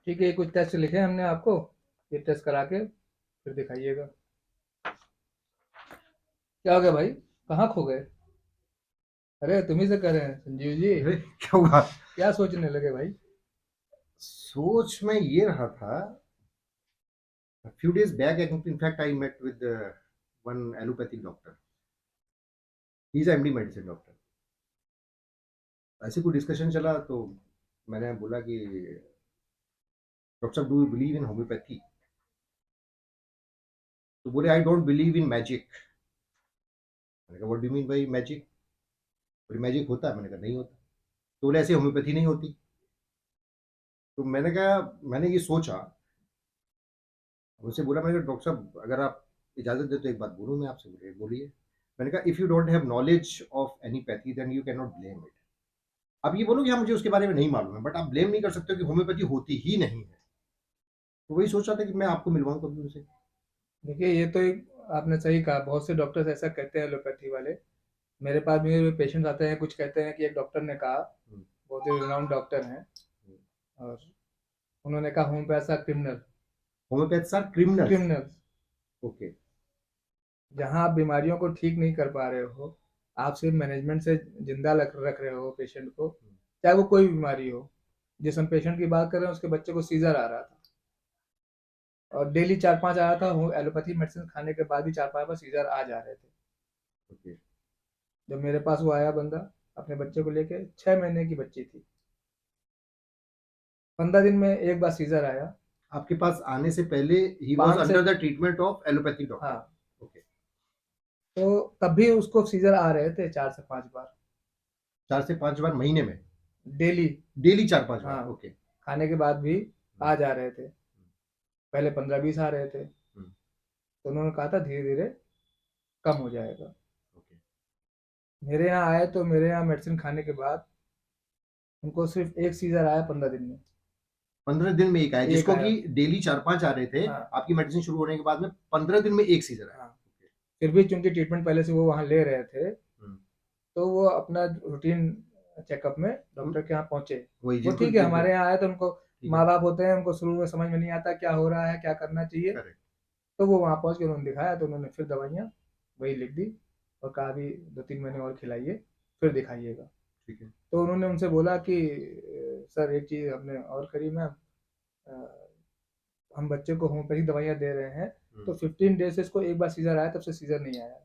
ठीक है, ये कुछ टेस्ट लिखे हैं हमने आपको, ये टेस्ट करा के फिर दिखाइएगा। क्या हो गया भाई, कहाँ खो गए? अरे तुम ही से कर रहे हैं संजीव जी। अरे क्या हुआ? क्या सोचने लगे भाई? सोच में ये रहा था, few days back in fact I met with one allopathic doctor. He is MD medicine doctor. ऐसे कोई डिस्कशन चला तो मैंने बोला कि डॉक्टर साहब, do you believe in homeopathy? तो बोले, I don't believe in magic. मैंने कहा, what do mean by magic? बोले, मैजिक होता है। मैंने कहा, नहीं होता। तो बोले, ऐसे होम्योपैथी नहीं होती। तो मैंने कहा, मैंने ये सोचा, उनसे बोला, मैंने कहा, डॉक्टर साहब अगर आप इजाजत दे तो एक बात बोलूं मैं आपसे? बोले, बोलिए। मैंने कहा, if you don't have knowledge of any pathy then you can not blame it. आप ये बोलो कि हाँ मुझे उसके बारे में नहीं मालूम है, बट आप ब्लेम नहीं कर सकते हो कि होम्योपैथी होती ही नहीं है। तो वही सोच रहा था कि मैं आपको मिलवाऊं कभी उनसे। देखिए, ये तो एक आपने सही कहा, बहुत से डॉक्टर्स ऐसा कहते हैं एलोपैथी वाले। मेरे पास भी पेशेंट्स आते हैं, कुछ कहते हैं कि एक डॉक्टर ने कहा, हम्म, बहुत ही रिनाउंड डॉक्टर हैं, हम्म। और उन्होंने कहा homeopath are criminal. Homeopaths are criminals. Criminals. Okay. जहाँ आप बीमारियों को ठीक नहीं कर पा रहे हो, आप सिर्फ मैनेजमेंट से जिंदा रख रख रहे हो पेशेंट को, चाहे वो कोई बीमारी हो। जिस हम पेशेंट की बात कर रहे हैं, उसके बच्चे को सीजर आ रहा था, और डेली 4-5 आ रहा था, वो एलोपैथी मेडिसिन खाने के बाद भी 4-5 बार सीजर आ जा रहे थे। ओके। जब मेरे पास वो आया बंदा, अपने बच्चे को लेके, 6 महीने की बच्ची थी, 15 दिन में एक बार सीजर आया। आपके पास आने से पहले ही वाज 5 से, under the treatment of allopathic doctor? हाँ, ओके। तो तब भी उसको सीजर आ रहे थे 4 से 5 बार 4 से 5 बार महीने में? डेली। डेली 4-5 बार? हाँ, ओके। खाने के बाद भी हम्म, आ जा रहे थे। पहले 15-20 आ रहे थे, हम्म, तो उन्होंने कहा था धीरे धीरे कम हो जाएगा। ओके। मेरे यहाँ आए तो मेरे यहाँ मेडिसिन खाने के बाद उनको सिर्फ एक सीजर आया 15 दिन में। 15 दिन में एक आया, एक जिसको आया। कि डेली 4-5 आ रहे थे। हाँ, आपकी मेडिसिन शुरू होने के बाद में 15 दिन में एक सीजर आया? हाँ। फिर भी चूंकि ट्रीटमेंट पहले से वो वहाँ ले रहे थे, हम्म, तो वो अपना रूटीन चेकअप में हम्म, डॉक्टर के यहाँ पहुँचे। वही वो जिनको ठीक है, जिनको हमारे यहाँ आए तो उनको, ठीक है। माँ बाप होते हैं, उनको शुरू में समझ में नहीं आता क्या हो रहा है, क्या करना चाहिए। करेक्ट। तो वो वहाँ पहुँच के उन्होंने दिखाया, तो उन्होंने फिर दवाइयाँ वही लिख दी, और कहा अभी 2-3 महीने और खिलाइए, फिर दिखाइएगा। ठीक है। तो उन्होंने उनसे बोला कि सर एक चीज़ हमने और करी मैम, हम बच्चे को होम्योपैथिक दवाइयाँ दे रहे हैं, तो हम्म, 15 डेज से इसको एक बार सीजर आया, तब से सीजर नहीं आया।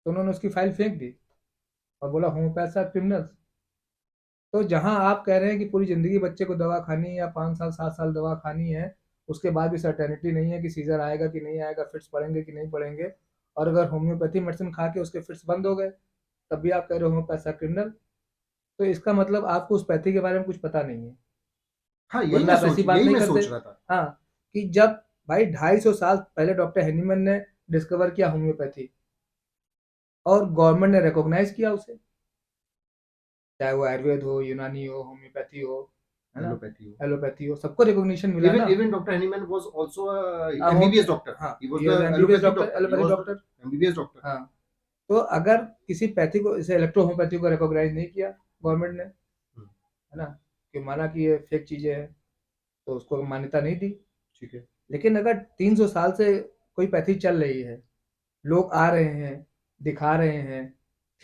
तो उन्होंने उसकी फाइल फेंक दी और बोला होम्योपैथ आर क्रिमिनल्स। तो जहां आप कह रहे हैं कि पूरी जिंदगी बच्चे को दवा खानी है, या 5 साल 7 साल दवा खानी है, उसके बाद भी सर्टेनिटी नहीं है कि सीजर आएगा कि नहीं आएगा, फिट्स पड़ेंगे कि नहीं पड़ेंगे, और अगर होम्योपैथी मेडिसिन खा के उसके फिट्स बंद हो गए, तब भी आप कह रहे हो होम्योपैथ आर क्रिमिनल। तो इसका मतलब आपको उस पैथी के बारे में कुछ पता नहीं है, हाँ, वरना आप ऐसी बात यही नहीं मैं करते। सोच रहा था। हाँ, कि जब भाई 250 साल पहले डॉक्टर हेनीमन ने डिस्कवर किया होम्योपैथी, और गवर्नमेंट ने रिकॉग्नाइज किया उसे, चाहे वो आयुर्वेद हो, यूनानी हो, होम्योपैथी हो, है ना, एलोपैथी हो। एलोपैथी हो, सबको रिकॉग्निशन मिला इवन ना। Even doctor Hahnemann was also home MBBS doctor. हाँ, ही वाज ये the MBBS allopathic doctor, doctor. He allopathic was the doctor. MBBS doctor. हाँ, तो अगर किसी पैथी को, जैसे इलेक्ट्रो होम्योपैथी को रिकॉग्नाइज नहीं किया गवर्नमेंट ने, हम्म, है ना, कि माना कि ये फेक चीजें हैं, तो उसको मान्यता नहीं दी। ठीक है। लेकिन अगर 300 साल से कोई पैथी चल रही है, लोग आ रहे हैं, दिखा रहे हैं,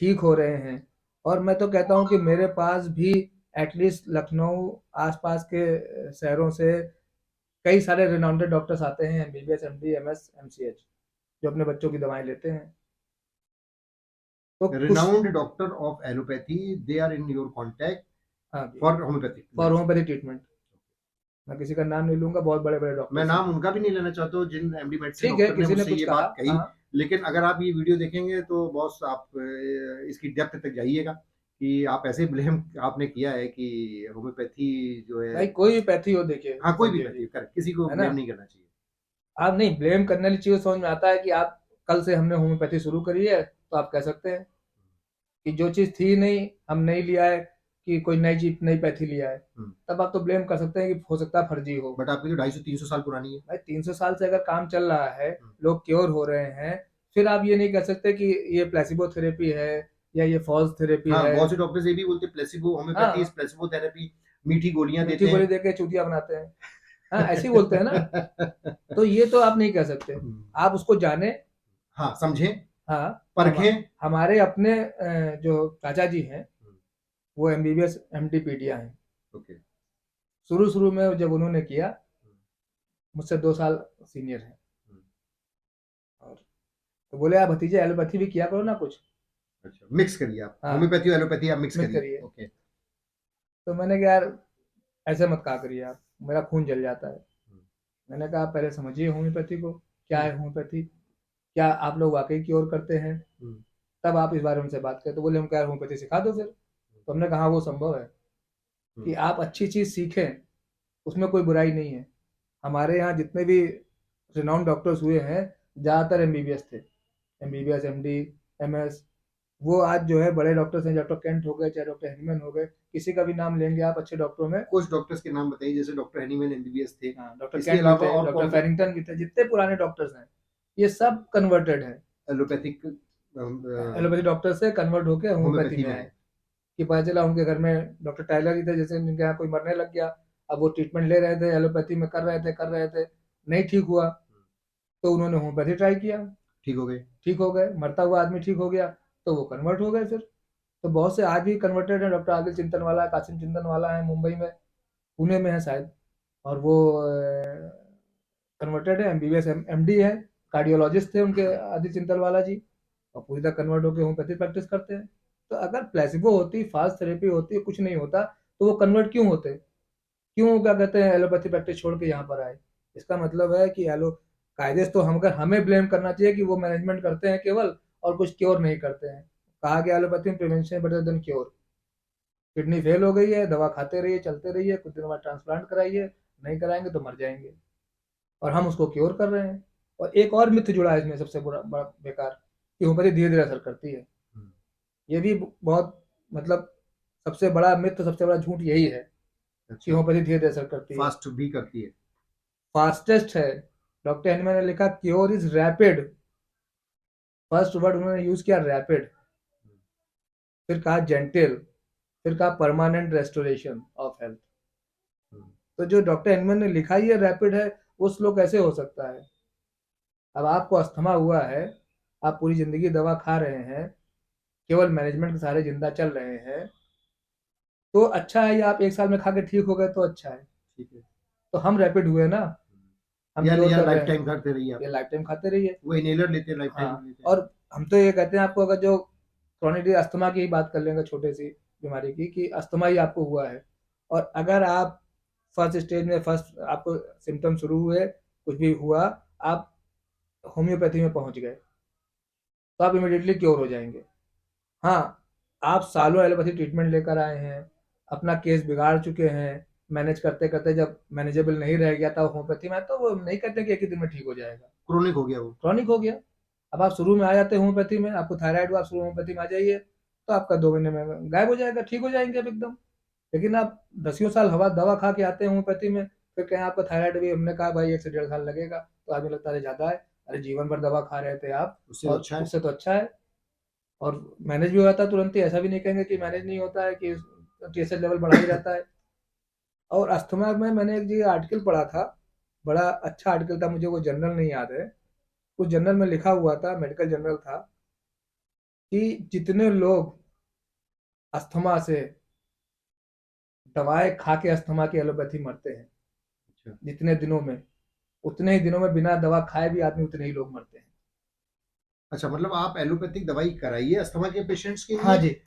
ठीक हो रहे हैं, और मैं तो कहता हूँ कि मेरे पास भी एटलीस्ट लखनऊ आसपास के शहरों से कई सारे रिनाउंडेड डॉक्टर्स आते हैं, एमबीबीएस, एमडी, एमएस, एमसीएच, जो अपने बच्चों की दवाएं लेते हैं। तो कुछ, renowned doctor of allopathy, they are in your contact हाँ जी, for homeopathic for medicine? Homeopathy treatment. मैं किसी का नाम नहीं लूंगा, बहुत बड़े बड़े मैं डॉक्टर्स हैं। नाम उनका भी नहीं लेना चाहता हूँ जिन एमडी मेडिसिन ठीक है, डॉक्टर ने किसी ने मुझसे कुछ ये कहा, बात कही। हाँ। लेकिन अगर आप ये वीडियो देखेंगे तो बॉस आप इसकी डेप्थ तक जाइएगा कि आप ऐसे ब्लेम आपने किया है कि होम्योपैथी जो है। भाई कोई भी पैथी हो, देखिए हाँ, कोई भी संजीव जी, पैथी, करेक्ट, किसी को है ना, ब्लेम नहीं करना चाहिए। आप नहीं ब्लेम करने वाली चीज़ समझ में आता है कि आप, कल से हमने होम्योपैथी शुरू करी है, तो आप कह सकते हैं कि जो चीज़ थी नहीं, हम नहीं लिया है, कि कोई नई चीज, नई पैथी लिया है, तब आप तो ब्लेम कर सकते हैं कि हो सकता है फर्जी हो। बट आपकी तो 250-300 साल पुरानी है। भाई 300 साल से अगर काम चल रहा है, हम्म, लोग क्योर हो रहे हैं, फिर आप ये नहीं कह सकते कि ये प्लेसिबो थेरेपी है, या ये फॉल्स थेरेपी हाँ, है। बहुत से डॉक्टर्स ये भी बोलते हैं प्लेसिबो होम्योपैथी इज हाँ, प्लेसिबो थेरेपी। मीठी गोलियां मीठी देते गोली हैं। देके चूतिया बनाते हैं। हाँ, ऐसे ही बोलते हैं ना। तो ये तो आप नहीं कह सकते। आप उसको जाने। हाँ, समझें, हाँ, परखें। हमारे अपने जो चाचा जी हैं, वो एमबीबीएस एमडी पीडिया हैं। ओके। शुरू में जब उन्होंने किया, मुझसे 2 साल सीनियर हैं। और तो बोले आप भतीजे एलोपैथी भी किया करो ना कुछ। अच्छा, मिक्स करिए आप, हाँ, होम्योपैथी और एलोपैथी आप मिक्स मिक्स करिए। करिए। ओके। तो मैंने कहा यार ऐसे मत कहा करिए आप, मेरा खून जल जाता है। मैंने कहा आप पहले समझिए होम्योपैथी को, क्या है होम्योपैथी, क्या आप लोग वाकई क्योर करते हैं, तब आप इस बारे में हमसे बात करें। तो बोले हम क्या होम्योपैथी सिखा दो फिर। तो हमने कहा वो संभव है कि आप अच्छी चीज़ सीखें, उसमें कोई बुराई नहीं है। हमारे यहाँ जितने भी रिनाउंड डॉक्टर्स हुए हैं, ज़्यादातर एमबीबीएस थे। MBBS, MD, MS. वो आज जो है बड़े डॉक्टर्स हैं, डॉक्टर केंट हो गए, चाहे डॉक्टर हेनीमैन हो गए, किसी का भी नाम लेंगे आप अच्छे डॉक्टरों में। कुछ डॉक्टर्स के नाम बताइए, जैसे डॉक्टर एनीमैन एमबीबीएस थे। हाँ, डॉक्टर इसके केंट भी अलावा थे, और डॉक्टर कौन? फेरिंगटन भी थे, जितने पुराने डॉक्टर्स हैं ये सब कन्वर्टेड हैं। एलोपैथिक एलोपैथी डॉक्टर से कन्वर्ट होकर होम्योपैथी होम्योपैथी में में आए। है। कि पता चला उनके घर में डॉक्टर टाइलर ही थे, जैसे उनके यहाँ कोई मरने लग गया, अब वो ट्रीटमेंट ले रहे थे, एलोपैथी में कर रहे थे, नहीं ठीक हुआ, तो उन्होंने होम्योपैथी ट्राई किया, ठीक हो गए। ठीक हो गए, मरता हुआ आदमी ठीक हो गया, तो वो कन्वर्ट हो गए फिर। तो बहुत से आज भी कन्वर्टेड हैं। डॉक्टर आदिल चिंतन वाला है, कासिम चिंतन वाला है, मुंबई में, पुणे में है शायद, और वो कन्वर्टेड है, एमबीबीएस एमडी है, कार्डियोलॉजिस्ट थे उनके आदिल चिंतन वाला जी, और पूरी तरह कन्वर्ट होकर होम्योपैथी प्रैक्टिस करते हैं। तो अगर प्लेसिबो होती, फास्ट थेरेपी होती, कुछ नहीं होता, तो वो कन्वर्ट क्यों होते, क्यों क्या कहते हैं एलोपैथी प्रैक्टिस छोड़ के यहाँ पर आए। इसका मतलब है कि एलो कायदे से तो हम अगर हमें ब्लेम करना चाहिए कि वो मैनेजमेंट करते हैं केवल, और कुछ क्योर नहीं करते हैं। कहा गया एलोपैथी में prevention better than cure. Kidney fail हो गई है, दवा खाते रहिए, चलते रहिए, कुछ दिनों बाद ट्रांसप्लांट कराइए, नहीं कराएंगे तो मर जाएंगे, और हम उसको क्योर कर रहे हैं। और एक और मिथ जुड़ा है इसमें सबसे बुरा बड़ा बेकार, कि होम्योपैथी धीरे धीरे असर करती है। ये भी बहुत, मतलब सबसे बड़ा मिथ, सबसे बड़ा झूठ यही है कि अच्छा, होम्योपैथी धीरे धीरे असर करती है। फास्ट भी करती है। फास्टेस्ट है। डॉक्टर एनिमल ने लिखा cure is rapid, first word उन्होंने यूज किया रैपिड, फिर कहा जेंटल, फिर कहा परमानेंट रेस्टोरेशन ऑफ हेल्थ। तो जो डॉक्टर एनिमल ने लिखा ही है रैपिड है, वो स्लो कैसे हो सकता है। अब आपको अस्थमा हुआ है, आप पूरी जिंदगी दवा खा रहे हैं, केवल मैनेजमेंट के सहारे जिंदा चल रहे हैं, तो अच्छा है, या आप 1 साल में खा के ठीक हो गए तो अच्छा है। ठीक है। तो हम रैपिड हुए ना, हम क्योर या कर रहे लाइफ हैं। टाइम खाते रहिए आप। ये लाइफ टाइम खाते रहिए। वो इनहेलर लेते हैं, लाइफ हाँ, टाइम लेते हैं। और हम तो ये कहते हैं आपको, अगर जो क्रॉनिक अस्थमा की ही बात कर लेंगे, छोटे सी बीमारी की, कि अस्थमा ही आपको हुआ है, और अगर आप फर्स्ट स्टेज में, फर्स्ट आपको सिम्टम शुरू हुए, कुछ भी हुआ, आप होम्योपैथी में पहुंच गए, तो आप इमिडिएटली क्योर हो जाएंगे। हाँ, आप सालों एलोपैथी ट्रीटमेंट लेकर आए हैं, अपना केस बिगाड़ चुके हैं, मैनेज करते करते जब मैनेजेबल नहीं रह गया था होम्योपैथी में, तो वो नहीं कहते कि एक ही दिन में ठीक हो जाएगा, क्रोनिक हो गया वो। क्रॉनिक हो गया। अब आप शुरू में आ जाते हैं होम्योपैथी में, आपको थायराइड हुआ, आप शुरू होम्योपैथी में आ जाइए, तो आपका 2 महीने में गायब हो जाएगा, ठीक हो जाएंगे आप एकदम। लेकिन आप दसियों साल हवा दवा खा के आते हैं होम्योपैथी में, फिर कहें आपका थायराइड भी, हमने कहा भाई 1 से 1.5 साल लगेगा, तो आदमी लगता है ज़्यादा है। अरे जीवन भर दवा खा रहे थे आप, उससे तो और अच्छा है। उससे तो अच्छा है, और मैनेज भी हो जाता है तुरंत ही। ऐसा भी नहीं कहेंगे कि मैनेज नहीं होता है, कि टीएसएच लेवल बढ़ा ही रहता है। और अस्थमा में मैंने एक जी आर्टिकल पढ़ा था, बड़ा अच्छा आर्टिकल था, मुझे वो जर्नल नहीं याद है, उस जर्नल में लिखा हुआ था, मेडिकल जर्नल था, कि जितने लोग अस्थमा से दवाएं खा के अस्थमा की एलोपैथी मरते हैं, अच्छा। जितने दिनों में, उतने ही दिनों में बिना दवा खाए भी आदमी उतने ही लोग मरते हैं। अच्छा, मतलब आप एलोपैथिक दवाई कराइए अस्थमा के पेशेंट्स के हाँ लिए, जी।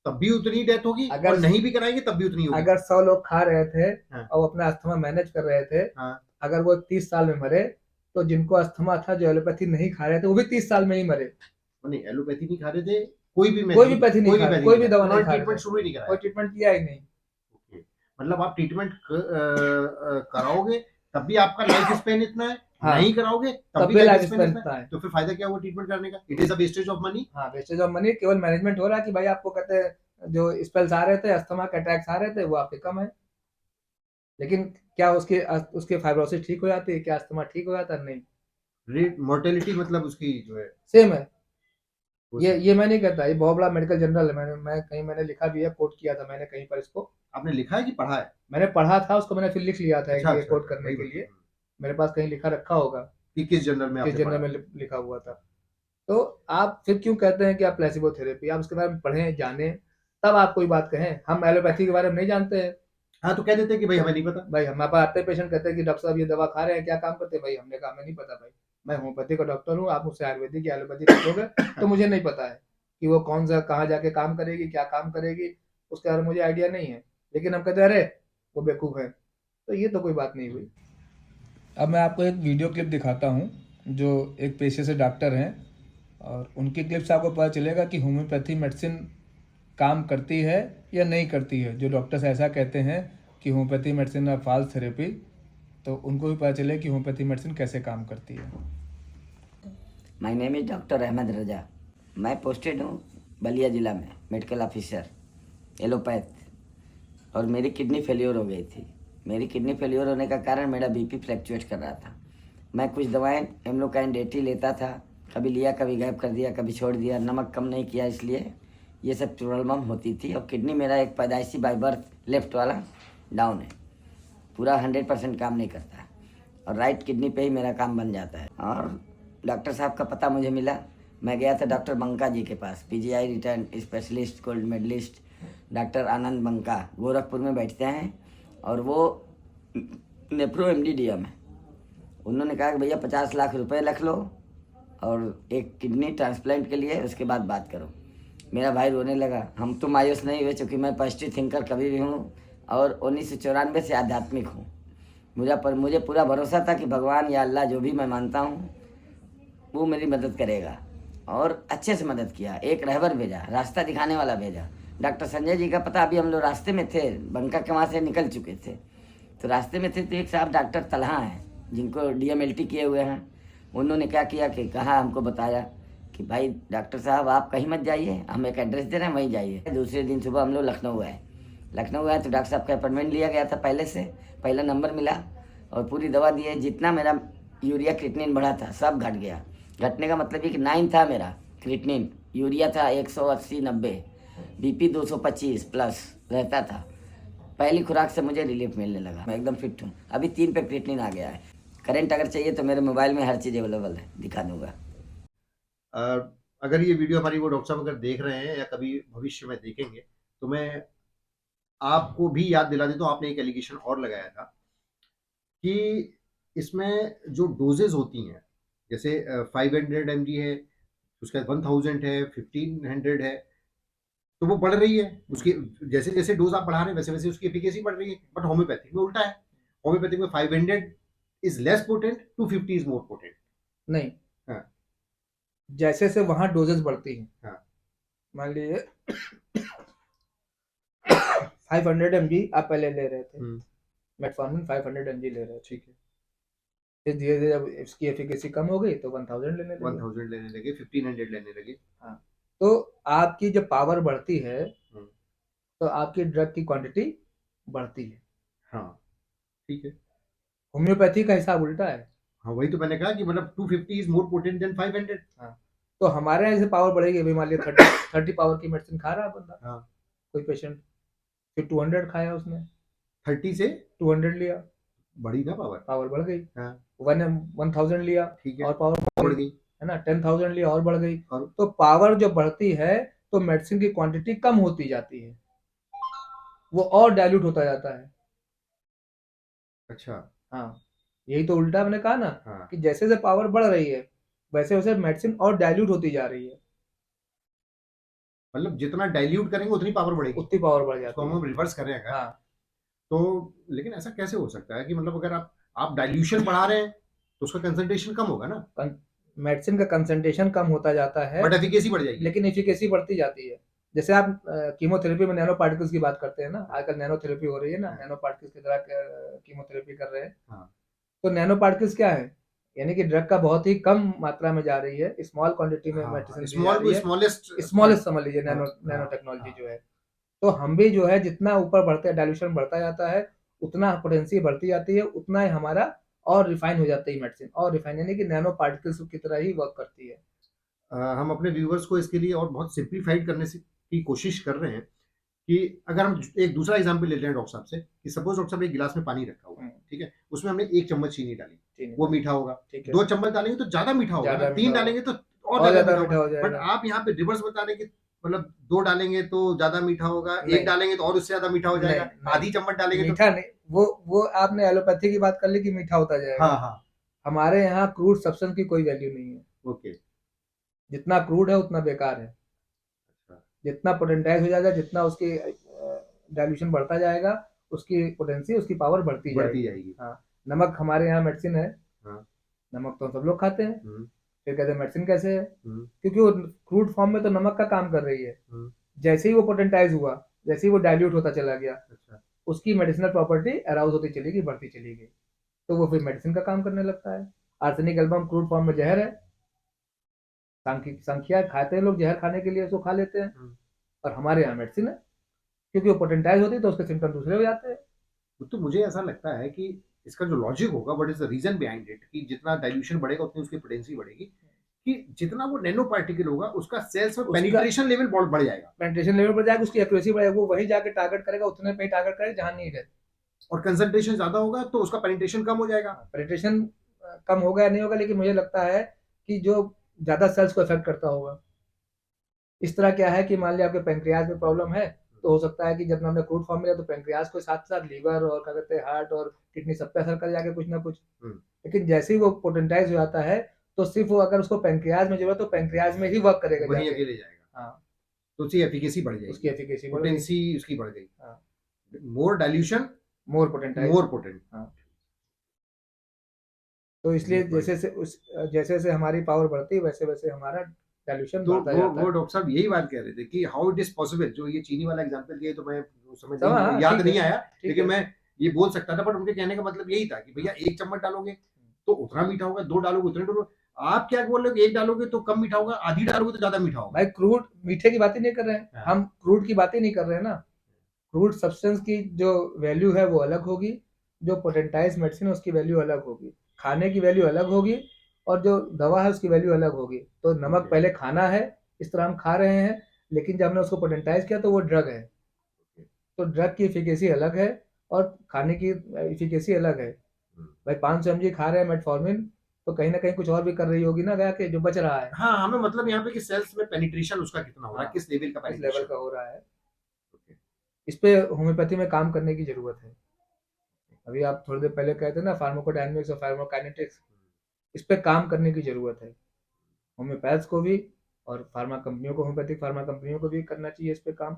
तब भी उतनी डेथ होगी, और अगर नहीं भी कराएंगे तब भी उतनी होगी। अगर 100 लोग खा रहे थे हाँ। और अपना अस्थमा मैनेज कर रहे थे, हाँ। अगर वो 30 साल में मरे, तो जिनको अस्थमा था, जो एलोपैथी नहीं खा रहे थे, वो भी 30 साल में ही मरे। नहीं, एलोपैथी नहीं खा रहे थे, कोई भी कोई भी मेथी, पैथी नहीं कोई खा भी रहे, पैथी कोई नहीं भी खाया, दवा नहीं उन्होंने खा रहे ट्रीटमेंट थे, शुरू ही नहीं कोई कराया। ट्रीटमेंट किया ही नहीं। ओके। मतलब आप ट्रीटमेंट कराओगे तब भी आपका लाइफ स्पेन इतना है, हाँ, नहीं कराओगे तब तब भी भी लाइफ लाइफ स्पेन स्पेन इतना इतना है, है। तो फिर फायदा क्या हुआ ट्रीटमेंट करने का? It is a wastage of money. हाँ, वेस्टेज ऑफ मनी, केवल मैनेजमेंट हो रहा है कि भाई आपको कहते हैं जो स्पेल्स आ रहे थे, अस्थमा के अटैक्स आ रहे थे, वो आपके कम है, लेकिन क्या उसके उसके फाइब्रोसिस ठीक हो जाती है, क्या अस्थमा ठीक हो जाता है? नहीं, रेट मोर्टेलिटी मतलब उसकी जो है। सेम है। वो ये सही। ये मैं नहीं कहता, ये बहुत बड़ा मेडिकल जर्नल है, मैंने लिखा भी है, कोट किया था मैंने कहीं पर इसको। आपने लिखा है कि पढ़ा है? मैंने पढ़ा था उसको, मैंने फिर लिख लिया था अच्छा ये अच्छा कोट अच्छा, करने वही के बताइए। लिए। मेरे पास कहीं लिखा रखा होगा कि किस जर्नल में किस आपने जर्नल पढ़ा? में लिखा हुआ था। तो आप फिर क्यों कहते हैं कि आप प्लेसिबो थेरेपी, आप उसके बारे में पढ़ें जानें, तब आप कोई बात कहें। हम एलोपैथी के बारे में नहीं जानते हैं। हाँ, तो कह देते हैं कि भाई हमें नहीं पता। भाई हमारे पास आते हैं पेशेंट, कहते हैं कि डॉक्टर साहब ये दवा खा रहे हैं, क्या काम करते हैं? भाई हमने कहा हमें नहीं पता भाई, मैं होम्योपैथी का डॉक्टर हूँ, आप मुझसे आयुर्वेदिक या एलोपैथी पूछोगे तो मुझे नहीं पता है कि वो कौन सा कहाँ जाके काम करेगी, क्या काम करेगी, उसके बारे में मुझे आइडिया नहीं है। लेकिन हम कहते हैं अरे वो बेवकूफ़ है, तो ये तो कोई बात नहीं हुई। अब मैं आपको एक वीडियो क्लिप दिखाता हूँ, जो एक पेशे से डॉक्टर हैं, और उनकी क्लिप से आपको पता चलेगा कि होम्योपैथी मेडिसिन काम करती है या नहीं करती है। जो डॉक्टर्स ऐसा कहते हैं कि होम्योपैथी मेडिसिन है फॉल्स थेरेपी, तो उनको भी पता चले कि होम्योपैथी मेडिसिन कैसे काम करती है। My name is doctor Ahmad Raza. मैं पोस्टेड हूँ बलिया ज़िला में, मेडिकल ऑफिसर, एलोपैथ। और मेरी किडनी फेलियर हो गई थी। मेरी किडनी फेलियर होने का कारण मेरा बीपी फ्लैक्चुएट कर रहा था। मैं कुछ दवाएं एम्लोकाइन डेटी लेता था, कभी लिया कभी गायब कर दिया, कभी छोड़ दिया, नमक कम नहीं किया, इसलिए ये सब प्रॉब्लम होती थी। और किडनी मेरा एक पैदाइशी बाय बर्थ लेफ्ट वाला डाउन है, पूरा 100% काम नहीं करता है, और राइट किडनी पे ही मेरा काम बन जाता है। और डॉक्टर साहब का पता मुझे मिला, मैं गया था डॉक्टर बंका जी के पास, PGI return specialist gold medalist doctor Anand Banka, Gorakhpur में बैठते हैं, और वो नेप्रो एमडीडीएम है। उन्होंने कहा कि भैया 50 लाख रुपए रख लो और एक किडनी ट्रांसप्लांट के लिए, उसके बाद बात करो। मेरा भाई रोने लगा। हम तो मायूस नहीं हुए, चूँकि मैं पॉजिटिव थिंकर कभी भी हूँ, और 1994 से आध्यात्मिक हूँ। मुझे पूरा भरोसा था कि भगवान या अल्लाह, जो भी मैं मानता हूँ, वो मेरी मदद करेगा, और अच्छे से मदद किया। एक रहबर भेजा, रास्ता दिखाने वाला भेजा। डॉक्टर संजय जी का पता, अभी हम लोग रास्ते में थे, बंका के वहाँ से निकल चुके थे, तो रास्ते में थे तो एक साहब डॉक्टर तलहा हैं, जिनको डीएमएलटी किए हुए हैं। उन्होंने क्या किया कि कहा, हमको बताया कि भाई डॉक्टर साहब आप कहीं मत जाइए, हम एक एड्रेस दे रहे हैं, वहीं जाइए। दूसरे दिन सुबह हम लोग लखनऊ आए। लखनऊ आए तो डॉक्टर साहब का अपॉइंटमेंट लिया गया था पहले से, पहला नंबर मिला, और पूरी दवा दिए। जितना मेरा यूरिया क्रिएटिनिन बढ़ा था सब घट गया। घटने का मतलब ये कि 9 था मेरा क्रिएटिनिन, यूरिया था 180-90, बीपी 225 प्लस रहता था। पहली खुराक से मुझे रिलीफ मिलने लगा, मैं एकदम फिट हूँ। अभी 3 पे क्रिएटिनिन आ गया है। करंट अगर चाहिए तो मेरे मोबाइल में हर चीज़ अवेलेबल है, दिखा दूंगा। अगर ये वीडियो हमारी वो डॉक्टर साहब अगर देख रहे हैं या कभी भविष्य में देखेंगे, तो मैं आपको भी याद दिला देता हूँ, आपने एक एलिगेशन और लगाया था कि इसमें जो डोजेज होती हैं, जैसे 500 mg है, उसका 1000 है, 1500 है, तो वो बढ़ रही है। उसकी जैसे जैसे डोज आप बढ़ा रहे हैं वैसे वैसे उसकी एफिकेसी बढ़ रही है। बट होम्योपैथिक में उल्टा है। होम्योपैथिक में 500 is less potent, 250 is more potent. नहीं, हाँ जैसे से वहां डोजेस बढ़ती हैं, हाँ मान लीजिए 500 mg आप पहले ले रहे थे, मेटफॉर्मिन 500 mg ले रहे थे, ठीक है। फिर धीरे धीरे जब इसकी एफिकेसी कम हो गई तो 1000 लेने लगे। 1000 लेने लगे, 1500 लेने लगे। हाँ, तो आपकी जब पावर बढ़ती है हम्म, तो आपकी ड्रग की क्वांटिटी बढ़ती है। हाँ ठीक है। होम्योपैथी का हिसाब उल्टा है। हाँ, वही तो मैंने कहा कि मतलब 250 इज मोर पोटेंट देन 500। हाँ, तो हमारे यहाँ जैसे पावर बढ़ेगी, अभी मान लिया 30 पावर की मेडिसिन खा रहा है बंदा, हाँ, कोई पेशेंट, फिर 200 खाया उसने, 30 से 200 लिया, बढ़ी ना पावर। पावर बढ़ गई। हाँ 1000 लिया ठीक है, और पावर बढ़ बढ़ गई, गई। है ना, 10,000 लिया और बढ़ गई। और तो पावर जो बढ़ती है तो मेडिसिन की क्वांटिटी कम होती जाती है, वो और डाइल्यूट होता जाता है। अच्छा। हाँ, यही तो उल्टा मैंने कहा ना, हाँ, कि जैसे जैसे पावर बढ़ रही है वैसे वैसे मेडिसिन और डाइल्यूट होती जा रही है, मतलब जितना डाइल्यूट करेंगे उतनी पावर बढ़ेगी। उतनी पावर बढ़ इसको जाती है। हम रिवर्स करें अगर, हाँ, तो लेकिन ऐसा कैसे हो सकता है कि मतलब अगर आप डाइल्यूशन बढ़ा रहे हैं तो उसका कंसंट्रेशन कम होगा ना, मेडिसिन का कंसंट्रेशन कम होता जाता है, बट एफिकेसी बढ़ जाएगी। लेकिन एफिकेसी बढ़ती जाती है। जैसे आप कीमोथेरेपी में नैनो पार्टिकल्स की बात करते हैं ना, आजकल नैनो थेरेपी हो रही है ना, हाँ। नैनो पार्टिकल्स की तरह कीमोथेरेपी कर रहे हैं। हाँ तो नैनो पार्टिकल्स क्या है, यानी कि ड्रग का बहुत ही कम मात्रा में जा रही है, स्मॉल क्वांटिटी में हाँ, मेडिसिन दी जा स्मॉल रही को है, स्मॉलेस्ट स्मॉलेस्ट समझ लीजिए, हाँ नैनो नैनो हाँ टेक्नोलॉजी हाँ। जो है। तो हम भी जो है जितना ऊपर बढ़ते हैं, डाइल्यूशन बढ़ता जाता है, उतना पोटेंसी बढ़ती जाती है, उतना ही हमारा और रिफाइन हो जाती है मेडिसिन, और रिफाइन यानी कि नैनो पार्टिकल्स की तरह ही वर्क करती है। हम अपने व्यूवर्स को इसके लिए और बहुत सिंप्लीफाइड करने की कोशिश कर रहे हैं कि अगर हम एक दूसरा एग्जांपल लेते हैं डॉक्टर साहब से कि सपोज डॉक्टर साहब एक गिलास में पानी रखा हुआ है, ठीक है, उसमें हमने 1 चम्मच चीनी डाली, चीनी वो डाली, मीठा होगा, ठीक है, 2 चम्मच डालेंगे तो ज्यादा मीठा होगा ज्यादा ना, मीठा 3 होगा, डालेंगे तो और और ज्यादा ज्यादा मीठा मीठा होगा। हो बट जाएगा। आप यहाँ पे रिवर्स बता रहे हैं कि मतलब 2 डालेंगे तो ज्यादा मीठा होगा, 1 नहीं डालेंगे तो और उससे ज्यादा मीठा हो नहीं जाएगा, नहीं, आधी चम्मच डालेंगे तो मीठा नहीं, वो आपने एलोपैथी की बात कर ली कि मीठा होता जाएगा। हाँ हाँ हमारे यहाँ क्रूड सब्सटेंस की कोई वैल्यू नहीं है। ओके जितना क्रूड है उतना बेकार है। जितना पोटेंटाइज हो जाएगा, जितना उसकी डाइल्यूशन बढ़ता जाएगा, उसकी पोटेंसी, उसकी पावर बढ़ती बढ़ती जाएगी। जाएगी। हाँ, नमक हमारे यहाँ मेडिसिन है। हाँ। नमक तो हम सब लोग खाते हैं। हम्म, फिर कहते हैं मेडिसिन कैसे है? हम्म, क्योंकि वो क्रूड फॉर्म में तो नमक का काम कर रही है। हम्म, जैसे ही वो पोटेंटाइज हुआ, जैसे ही वो डाइल्यूट होता चला गया, अच्छा उसकी मेडिसिनल प्रॉपर्टी अराउज होती चली गई, बढ़ती चली गई, तो वो फिर मेडिसिन का काम करने लगता है। आर्सेनिक एल्बम क्रूड फॉर्म में जहर है। संख्या खाते हैं लोग, जहर खाने के लिए उसको खा लेते हैं। और हमारे यहाँ मेडिसिन है, क्योंकि वो पोटेंटाइज होती है तो उसके सिम्टम दूसरे हो जाते हैं। तो मुझे ऐसा लगता है कि इसका जो लॉजिक होगा, what is the reason behind it, कि जितना डाइल्यूशन बढ़ेगा उतनी उसकी पोटेंसी बढ़ेगी, कि जितना वो नैनो पार्टिकल होगा उसका सेल्स में पेनिट्रेशन लेवल बहुत बढ़ जाएगा, पेनिट्रेशन लेवल पर जाएगा, उसकी एक्यूरेसी बढ़ेगी, वो वही जाके टारगेट करेगा, उतने पे ही टारगेट करेगा जहां नीड है। और कंसंट्रेशन ज्यादा होगा तो उसका पेनिट्रेशन कम हो जाएगा। पेनिट्रेशन कम होगा या नहीं होगा, लेकिन मुझे लगता है कि जो ज्यादा सेल्स को इफेक्ट करता होगा। इस तरह क्या है कि मान लिया आपके पेंक्रियाज में प्रॉब्लम है, तो हो सकता है कि जब हमने क्रूड फॉर्म मिला तो पेंक्रियाज को साथ साथ लीवर और क्या कहते हैं हार्ट और किडनी सब पे असर कर जाके कुछ ना कुछ। लेकिन जैसे ही वो पोटेंटाइज हो जाता है, तो सिर्फ वो अगर उसको पेंक्रियाज में जरूरत तो पेंक्रियाज में ही वर्क करेगा, वहीं जाके। अकेले जाएगा। हाँ, तो उसकी एफिकेसी बढ़ जाएगी, उसकी एफिकेसी बढ़ गई, पोटेंसी उसकी बढ़ गई। हाँ, मोर डाइल्यूशन मोर पोटेंटाइज। More potent. हाँ, तो इसलिए जैसे जैसे हमारी पावर बढ़ती है, वैसे वैसे हमारा डाइल्यूशन तो बढ़ता जाता वो है। डॉक्टर साहब यही बात कह रहे थे कि हाउ इट इज पॉसिबल, जो ये चीनी वाला एग्जांपल दिया तो मैं उस समय समझ, नहीं, हाँ, याद ठीक नहीं है, आया, ठीक लेकिन है। मैं ये बोल सकता था, बट उनके कहने का मतलब यही था कि भैया 1 चम्मच डालोगे तो उतना मीठा होगा, 2 डालोगे उतने डालोगे। आप क्या बोल रहे हो कि 1 डालोगे तो कम मीठा होगा, आधी डालोगे तो ज्यादा मीठा होगा। भाई क्रूड मीठे की बात ही नहीं कर रहे हैं, हाँ। हम क्रूड की बात ही नहीं कर रहे हैं ना। क्रूड सब्सटेंस की जो वैल्यू है वो अलग होगी, जो पोटेंटाइज मेडिसिन है उसकी वैल्यू अलग होगी, खाने की वैल्यू अलग होगी, और जो दवा है उसकी वैल्यू अलग होगी। तो नमक पहले खाना है, इस तरह हम खा रहे हैं, लेकिन जब हमने उसको पोटेंटाइज किया तो वो ड्रग है। तो ड्रग की एफिकेसी अलग है और खाने की एफिकेसी अलग है। भाई 500 mg खा रहे हैं मेटफॉर्मिन, तो कहीं ना कहीं कुछ और भी कर रही होगी ना, गया के जो बच रहा है। हाँ, हमें मतलब यहाँ पे कि सेल्स में पेनिट्रेशन उसका कितना हो रहा है, हाँ, किस लेवल का किस लेवल पेनिट्रेशन का हो रहा है, Okay. इस पे होम्योपैथी में काम करने की जरूरत है। अभी आप थोड़ी देर पहले कहते ना फार्माकोडायनेमिक्स और फार्माकोकाइनेटिक्स, इस पे काम करने की जरूरत है होम्योपैथ्स को भी, और फार्मा कंपनियों को, होम्योपैथिक फार्मा कंपनियों को भी करना चाहिए इस पे काम,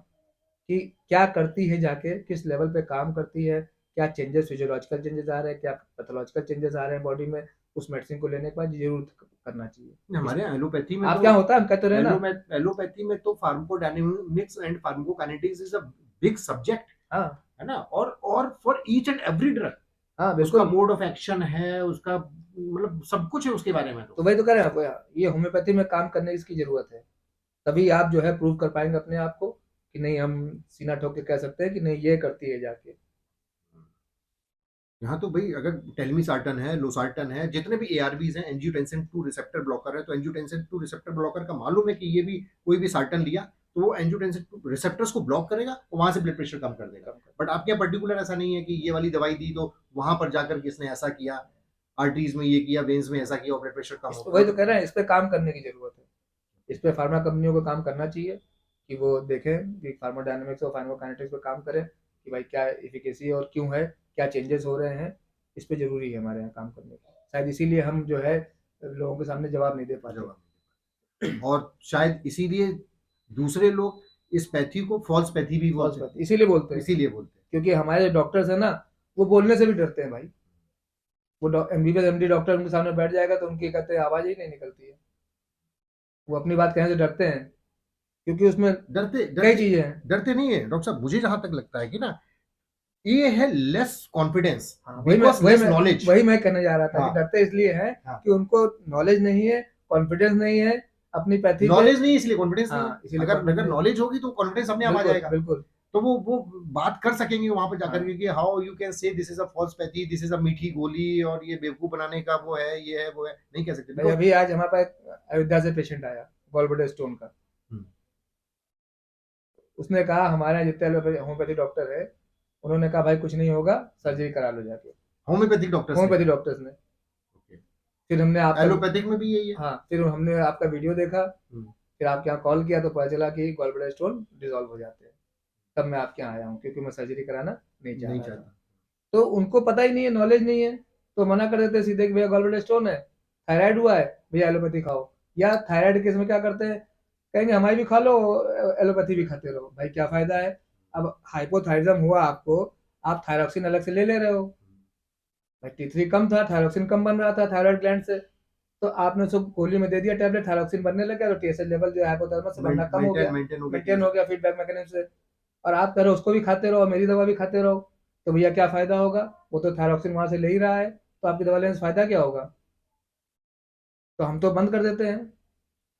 कि क्या करती है, जाके किस लेवल पे काम करती है, क्या चेंजेस, फिजियोलॉजिकल चेंजेस आ रहे हैं, क्या पैथोलॉजिकल चेंजेस आ रहे हैं बॉडी में, उस मेडिसिन को लेने के बाद जरूर करना चाहिए। हमारे यहाँ एलोपैथी में आप तो क्या होता है, हम कहते रहे ना, एलोपैथी में तो pharmacodynamics and pharmacokinetics is a big subject, हाँ है ना, और for each and every drug हाँ उसका बिल्कुल। मोड ऑफ एक्शन है, उसका मतलब सब कुछ है उसके बारे में। तो वही तो कह रहे हैं आपको, ये होम्योपैथी में काम करने की जरूरत है, तभी आप जो है प्रूव कर पाएंगे अपने आप को कि नहीं, हम सीना ठोक के कह सकते हैं कि नहीं ये करती है जाके। यहाँ तो भाई अगर टेलमिसार्टन है, लोसार्टन है, जितने भी एआरबीज हैं, एंजियोटेंसिन 2 रिसेप्टर ब्लॉकर है, तो एंजियोटेंसिन 2 रिसेप्टर ब्लॉकर का मालूम है कि ये भी कोई भी सार्टन लिया तो वो एंजियोटेंसिन 2 रिसेप्टर्स को ब्लॉक करेगा और वहां से ब्लड प्रेशर कम कर देगा। बट आपके यहाँ पर्टिकुलर ऐसा नहीं है कि ये वाली दवाई दी तो वहां पर जाकर किसने ऐसा किया, आर्टरीज में ये किया, वेन्स में ऐसा किया और ब्लड प्रेशर कम हो वही तो कह रहे हैं, इस पे काम करने की जरूरत है। इस पे फार्मा कंपनियों को काम करना चाहिए कि वो देखें कि फार्माडायनामिक्स और फार्माकाइनेटिक्स पे काम करें कि भाई क्या एफिकेसी और क्यों है, क्या चेंजेस हो रहे हैं। इस पे जरूरी है हमारे यहाँ काम करने का, शायद इसीलिए हम जो है लोगों के सामने जवाब नहीं दे पाते। और शायद इसीलिए दूसरे लोग इस पैथी को फॉल्स पैथी भी फॉल्स बोलते बात इसीलिए बोलते हैं, इसीलिए बोलते हैं। क्योंकि हमारे जो डॉक्टर्स हैं ना, वो बोलने से भी डरते हैं भाई। वो एमबीबीएस एमडी डॉक्टर उनके सामने बैठ जाएगा तो उनकी कहते हैं आवाज ही नहीं निकलती है, वो अपनी बात कहने से डरते हैं, क्योंकि उसमें डरते कई चीजें हैं। डरते नहीं है डॉक्टर साहब, मुझे जहां तक लगता है कि ना ये है लेस कॉन्फिडेंस, वही मैं कहने जा रहा था कि डरते इसलिए है कि उनको नॉलेज नहीं है, कॉन्फिडेंस नहीं है अपनी पैथी, नॉलेज नहीं इसलिए कॉन्फिडेंस नहीं है। इसीलिए अगर नॉलेज होगी तो कॉन्फिडेंस अपने आप आ जाएगा, बिल्कुल। तो वो बात कर सकेंगे वहां पर जाकर के कि how you can say this is a false pathy, this is a मीठी गोली और ये बेवकूफ बनाने का वो है, ये है वो है, नहीं कह सकते। अभी आज हमारे पास अयोध्या से पेशेंट आया, गॉल ब्लैडर स्टोन का। हम्म। उसने कहा हमारे यहाँ जितने होम्योपैथी डॉक्टर है, उन्होंने कहा भाई कुछ नहीं होगा, सर्जरी करा लो जाके। होम्योपैथिक डॉक्टर्स ने होम्योपैथी कहा? डॉक्टर्स ने। ओके। फिर हमने आपका एलोपैथिक में भी यही है? हाँ, फिर हमने आपका वीडियो देखा, हम्म। फिर आपके यहाँ कॉल किया तो पता चला कि गॉल ब्लैडर स्टोन डिसॉल्व हो जाते हैं। तब मैं आपके यहाँ आया हूँ, क्योंकि मैं सर्जरी कराना नहीं चाह नहीं रहा था। चाहता। तो उनको पता ही नहीं है, नॉलेज नहीं है, तो मना कर देते सीधे कि भैया गॉल ब्लैडर स्टोन है, थायराइड हुआ है, भैया एलोपैथी खाओ। या थायराइड केस में क्या करते हैं, कहेंगे हमारी भी खा लो, एलोपैथी भी खाते रहो। भाई क्या फायदा है? अब हाइपोथायरिज्म हुआ आपको, आप थायरॉक्सिन अलग से ले ले रहे हो। भाई T3 कम था, थायरॉक्सिन कम बन रहा था थायराइड ग्लैंड से, तो आपने उसको गोली में दे दिया टैबलेट, थायरॉक्सिन बनने लग गया, तो TSH लेवल जो है हाइपोथायरमस से बनना कम हो गया, मेंटेन हो गया फीडबैक मैकेनिज्म से। और आप कह रहे हो उसको भी खाते रहो, मेरी दवा भी खाते रहो, तो भैया क्या फायदा होगा? वो तो थायरॉक्सिन वहां से ले ही रहा है, तो आपकी दवा लेने से फायदा क्या होगा? तो हम तो बंद कर देते हैं, हम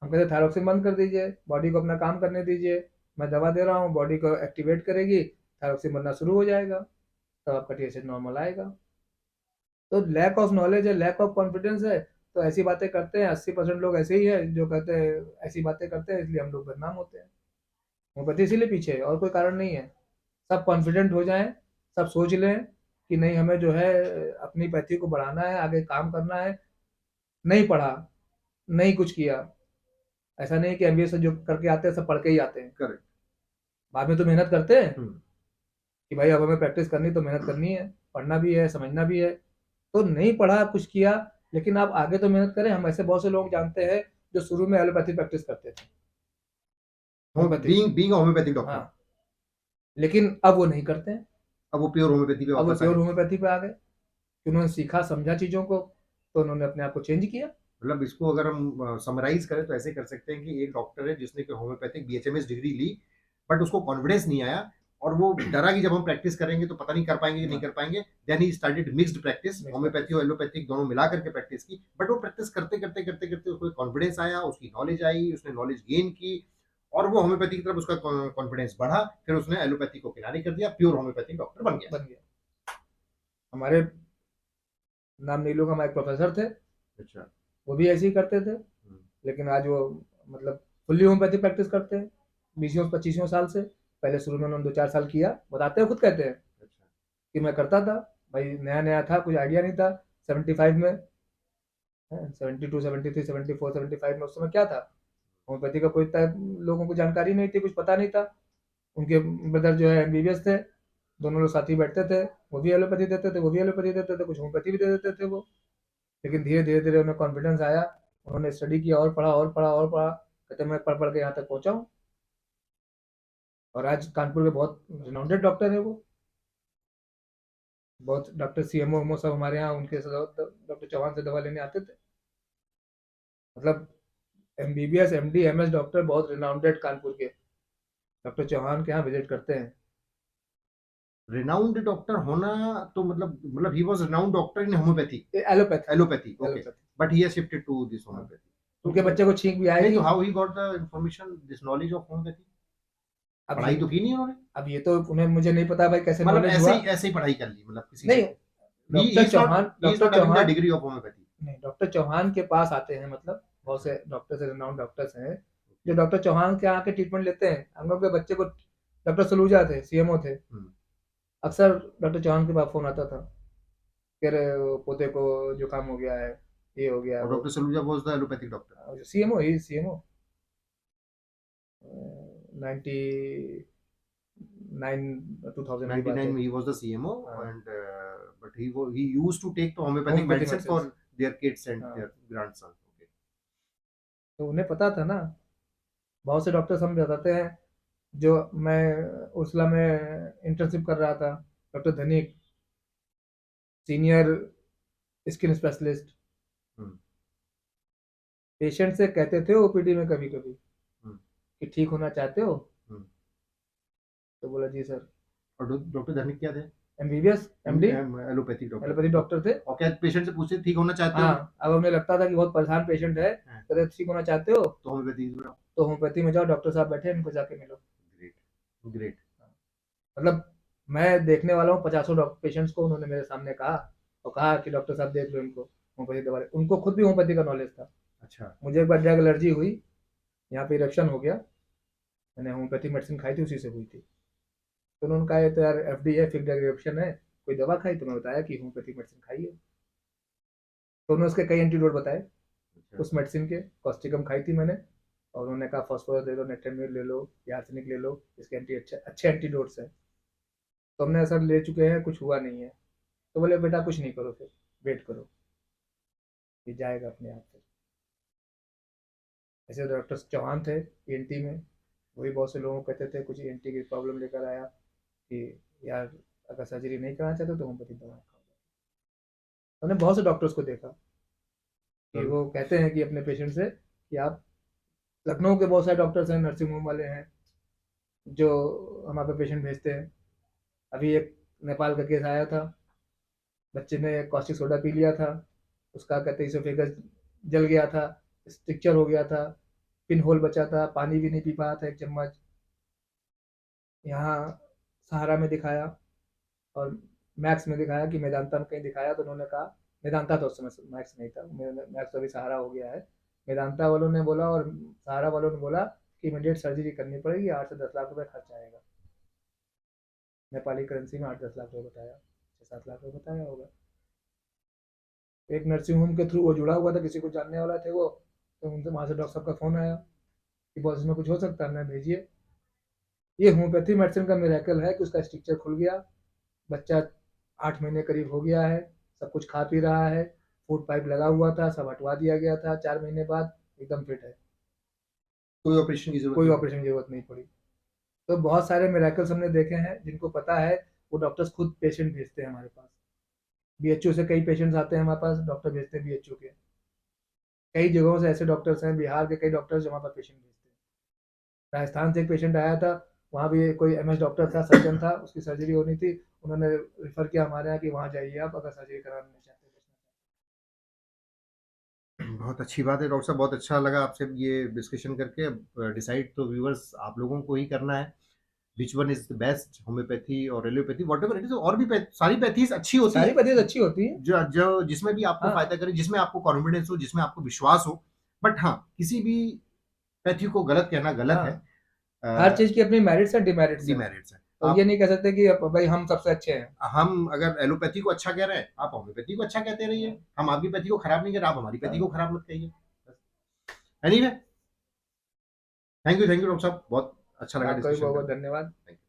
कहते हैं थायरॉक्सिन बंद कर दीजिए, बॉडी को अपना काम करने दीजिए, मैं दवा दे रहा हूँ, बॉडी को एक्टिवेट करेगी, थायरॉक्सिन बनना शुरू हो जाएगा, तब आपका TSH नॉर्मल आएगा। तो लैक ऑफ नॉलेज है, लैक ऑफ कॉन्फिडेंस है, तो ऐसी बातें करते हैं। 80% लोग ऐसे ही है जो कहते हैं ऐसी बातें करते हैं, इसलिए हम लोग बदनाम होते हैं। होम्योपैथी इसीलिए पीछे है, और कोई कारण नहीं है। सब कॉन्फिडेंट हो जाएं, सब सोच लें कि नहीं हमें जो है अपनी पैथी को बढ़ाना है, आगे काम करना है। नहीं पढ़ा, नहीं कुछ किया, ऐसा नहीं कि MBA से जो करके आते हैं सब पढ़ के ही आते हैं। करेक्ट। बाद में तो मेहनत करते हैं हम्म। कि भाई अब हमें प्रैक्टिस करनी, तो मेहनत करनी है, पढ़ना भी है, समझना भी है। तो नहीं पढ़ा, कुछ किया, लेकिन आप आगे तो मेहनत करें। हम ऐसे बहुत से लोग जानते हैं जो शुरू में एलोपैथी प्रैक्टिस करते थे, होम्योपैथी, बीइंग होम्योपैथिक डॉक्टर, हाँ, लेकिन अब वो नहीं करते हैं। अब वो प्योर होम्योपैथी पे अब वो वापस आ प्योर गए। होम्योपैथी पे आ गए, कि उन्होंने सीखा समझा चीज़ों को, तो उन्होंने अपने आप को चेंज किया। मतलब इसको अगर हम समराइज करें तो ऐसे कर सकते हैं कि एक डॉक्टर है जिसने कि होम्योपैथिक BHMS डिग्री ली, बट उसको कॉन्फिडेंस नहीं आया, और वो डरा कि जब हम प्रैक्टिस करेंगे तो पता नहीं कर पाएंगे कि नहीं कर पाएंगे। Then he started mixed practice, homeopathy और एलोपैथिक दोनों मिला करके प्रैक्टिस की। बट वो प्रैक्टिस करते करते करते करते उसको कॉन्फिडेंस आया, उसकी नॉलेज आई, उसने नॉलेज गेन की, और वो होम्योपैथी की तरफ उसका कॉन्फिडेंस बढ़ा। फिर उसने एलोपैथी को किनारे कर दिया, प्योर होम्योपैथिक डॉक्टर बन गया। हमारे नाम नीलू का एक प्रोफेसर थे, अच्छा। वो भी ऐसे ही करते थे, लेकिन आज वो मतलब फुल्ली होम्योपैथी प्रैक्टिस करते हैं 20-25 साल से। पहले शुरू में उन्होंने 2-4 साल किया, बताते हैं, खुद कहते हैं अच्छा। कि मैं करता था, भाई नया नया था, कुछ आइडिया नहीं था। 75 में, 72, 73, 74, 75 में, उस समय क्या था, होम्योपैथी का कोई लोगों को जानकारी नहीं थी, कुछ पता नहीं था। उनके ब्रदर जो है MBBS थे, दोनों लोग साथ ही बैठते थे, वो भी एलोपैथी देते थे, वो भी एलोपैथी देते थे, कुछ होम्योपैथी भी दे देते थे वो। लेकिन धीरे धीरे धीरे उन्हें कॉन्फिडेंस आया, उन्होंने स्टडी किया, और पढ़ा और पढ़ा और पढ़ा, कहते मैं पढ़ पढ़ के यहाँ तक पहुँचा हूँ। और आज कानपुर के बहुत रिनाउंडेड डॉक्टर है वो, बहुत डॉक्टर CMO सब हमारे यहाँ उनके डॉक्टर चौहान से दवा लेने आते थे। मतलब MBBS MD MS डॉक्टर बहुत रिनाउंडेड कानपुर के डॉक्टर चौहान के यहाँ विजिट करते हैं। रिनाउंड डॉक्टर होना तो मतलब he was renowned doctor in homeopathy, allopathy, allopathy, okay, allopathy. But he has shifted to this homeopathy. उनके बच्चे को छींक भी नहीं आएगी। तो how he got the information, this knowledge of homeopathy? अब पढ़ाई ये तो की नहीं उन्होंने, अब ये तो उन्हें, मुझे नहीं पता भाई कैसे मतलब नॉलेज हुआ। ऐसे ही पढ़ाई कर ली, मतलब किसी नहीं, से ही doctor is Chauhan, not having the degree of homeopathy. नहीं, डॉक्टर चौहान के पास आते हैं, मतलब बहुत से डॉक्टर से रिनाउंड डॉक्टर्स हैं जो डॉक्टर चौहान के आके ट्रीटमेंट लेते हैं। हम लोग के बच्चे को डॉक्टर सलूजा थे, CMO थे, अक्सर डॉक्टर चौहान के पास फोन आता था, कह रहे पोते को जुकाम हो गया है, ये हो गया और वो। Doctor Saluja was the allopathic doctor. CMO he CMO 99 2000 की बात 99 है। में he was the CMO, हाँ, and but he used to take the homeopathic homeopathic medicine for medicine. their kids and हाँ, their grandson, okay. तो उन्हें पता था ना। बहुत से डॉक्टर्स हम बताते हैं, जो मैं उर्सला में इंटर्नशिप कर रहा था, डॉक्टर धनिक, सीनियर स्किन स्पेशलिस्ट, हम्म। पेशेंट से कहते थे OPD में कभी कभी कि ठीक होना चाहते हो, तो बोला जी सर। और डॉक्टर धर्मिक क्या थे? MBBS MD allopathic doctor, allopathy doctor थे। और क्या पेशेंट से पूछते ठीक होना चाहते हो? हाँ, अब हमें लगता था कि बहुत परेशान पेशेंट है, कहते ठीक होना चाहते हो तो होम्योपैथी में जाओ, तो होम्योपैथी में जाओ, डॉक्टर साहब बैठे हैं, इनको जाके मिलो। Great, great. मतलब मैं देखने वाला हूँ 50 पेशेंट्स को, उन्होंने मेरे सामने कहा, और कहा कि डॉक्टर साहब देख लो इनको, होम्योपैथी दवा। उनको खुद भी होम्योपैथी का नॉलेज था। अच्छा। मुझे एक बार ड्रग एलर्जी हुई, यहाँ पे इरेक्शन हो गया, मैंने होम्योपैथिक मेडिसिन खाई थी, उसी से हुई थी। तो उन्होंने कहा ये तो यार एफडी है, फिक्स्ड इरेक्शन है, कोई दवा खाई? तो मैं बताया कि होम्योपैथिक मेडिसिन खाई है। तो उन्होंने उसके कई एंटीडोट बताए अच्छा। उस मेडिसिन के। कॉस्टिकम खाई थी मैंने, और उन्होंने कहा फास्फोरस ले लो, नेट्रेमिल ले लो, यार्सिनिक ले लो, इसके अच्छे एंटीडोट्स हैं। तो हमने सर ले चुके हैं, कुछ हुआ नहीं है। तो बोले बेटा कुछ नहीं करो, फिर वेट करो, ये जाएगा अपने आप से। ऐसे डॉक्टर चौहान थे ईएनटी में, वही बहुत से लोगों को कहते थे, कुछ ईएनटी की प्रॉब्लम लेकर आया कि यार अगर सर्जरी नहीं कराना चाहते तो होम्योपैथिक दवा खाओ। हमने बहुत से डॉक्टर्स को देखा कि वो कहते हैं कि अपने पेशेंट से कि आप, लखनऊ के बहुत सारे डॉक्टर्स हैं, नर्सिंग होम वाले हैं, जो हमारे पे पेशेंट भेजते हैं। अभी एक नेपाल का केस आया था, बच्चे ने कॉस्टिक सोडा पी लिया था, उसका कहते इसोफेगस जल गया था, स्ट्रिक्चर हो गया था, पिन होल बचा था, पानी भी नहीं पी पाया था 1 चम्मच। यहाँ सहारा में दिखाया और मैक्स में दिखाया कि मेदांता में कहीं दिखाया, तो उन्होंने कहा, मेदांता तो उस समय मैक्स नहीं था, मैक्स तो अभी सहारा हो गया है। मेदांता वालों ने बोला और सहारा वालों ने बोला कि इमीडिएट सर्जरी करनी पड़ेगी, 8 से 10 लाख रुपए खर्च आएगा। नेपाली करेंसी में 8-10 लाख रुपए बताया, 6-7 लाख रुपए बताया होगा। एक नर्सिंग होम के थ्रू वो जुड़ा हुआ था, किसी को जानने वाला थे वो, तो उनसे वहाँ से डॉक्टर साहब का फ़ोन आया कि बॉस इसमें कुछ हो सकता है, मैं भेजिए। ये होम्योपैथी मेडिसिन का मिरेकल है कि उसका स्ट्रक्चर खुल गया, बच्चा 8 महीने करीब हो गया है, सब कुछ खा पी रहा है, फूड पाइप लगा हुआ था, सब हटवा दिया गया था 4 महीने बाद, एकदम फिट है, कोई ऑपरेशन की जरूरत कोई नहीं ऑपरेशन की जरूरत नहीं पड़ी। तो बहुत सारे मिरेकल्स हमने देखे हैं, जिनको पता है वो डॉक्टर्स खुद पेशेंट भेजते हैं हमारे पास। बीएचयू से कई पेशेंट्स आते हैं हमारे पास, डॉक्टर भेजते हैं बीएचयू के। कई जगहों से ऐसे डॉक्टर्स हैं, बिहार के कई डॉक्टर्स जो हमारे पास पेशेंट भेजते हैं। राजस्थान से एक पेशेंट आया था, वहाँ भी कोई एमएस डॉक्टर था, सर्जन था, उसकी सर्जरी होनी थी, उन्होंने रेफर किया हमारे यहाँ कि वहाँ जाइए आप अगर सर्जरी कराना नहीं चाहते। बहुत अच्छी बात है डॉक्टर साहब, बहुत अच्छा लगा आपसे ये डिस्कशन करके। अब डिसाइड तो व्यूअर्स आप लोगों को ही करना है, which one is the best, homeopathy और allopathy, whatever it is. और भी सारी पैथीज अच्छी होती सारी है, पद्धति अच्छी होती है, जो जो जिसमें भी आपको हाँ फायदा करे, जिसमें आपको कॉन्फिडेंस हो, जिसमें आपको विश्वास हो। बट हाँ, किसी भी पैथी को गलत कहना गलत है। हाँ, हर चीज की अपनी मेरिट्स है, डिमेरिट्स है। डिमेरिट्स है। तो आप ये नहीं कह सकते कि भाई हम सबसे अच्छे हैं। हम अगर एलोपैथी को अच्छा कह रहे हैं, आप होम्योपैथी को अच्छा कहते रहिए। हम आपकी पैथी को खराब नहीं कह रहे, आप हमारी पैथी को खराब मत कहिए। एनीवे, थैंक यू डॉक्टर साहब, बहुत अच्छा लगा आपका भी डिस्कशन बहुत बहुत करके। धन्यवाद। Thank you.